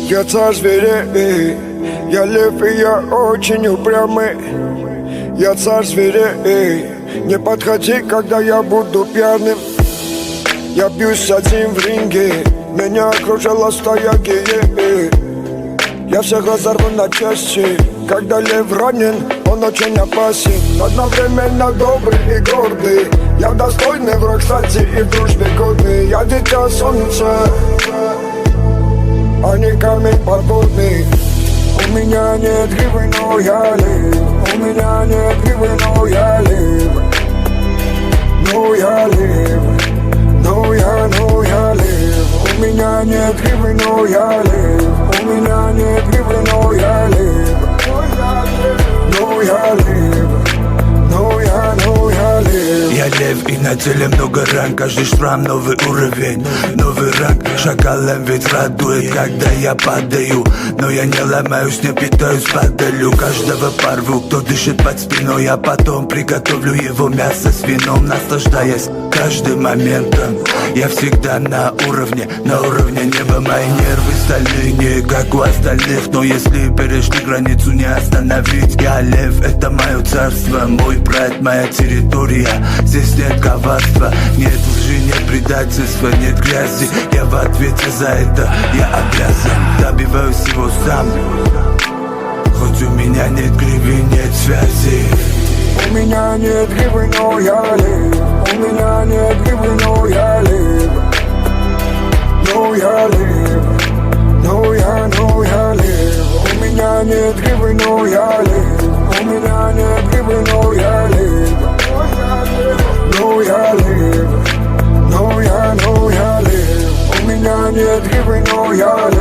Я царь зверей, я лев и я очень упрямый. Я царь зверей, не подходи, когда я буду пьяным. Я бьюсь один в ринге, меня окружила стая геев. Я всех разорву на части, когда лев ранен, он очень опасен. Одновременно добрый и гордый, я достойный враг, кстати, и в дружбе годный. Я дитя солнца, а не камень подводный. У меня нет гривы, но я лев. У меня нет гривы, но я лев. Но я лев. Но я лев. У меня нет гривы, но я лев. У меня нет гривы, но я лев. Но я лев. Но я лев. Я лев, и на теле много ран. Каждый шрам новый уровень, новый ранг. Шакалом ведь радует, когда я падаю. Но я не ломаюсь, не питаюсь, падалю. Каждого порву, кто дышит под спиной. А потом приготовлю его мясо с вином, наслаждаясь каждым моментом. Я всегда на уровне неба. Мои нервы стальные, не как у остальных. Но если перешли границу, не остановить. Я лев, это мое царство, мой брат, моя территория. Здесь нет коварства, нет лжи, нет предательства, нет грязи. Я в ответе за это, я обязан. Добиваюсь его сам, хоть у меня нет гривы, нет связи. У меня нет гривы, но я лев. У меня нет гривы, но я лев. Но я лев. Но я лев. У меня нет гривы, но я лев. У меня нет гривы, но я лев. Но я лев. Но я лев. У меня нет гривы, но я лев.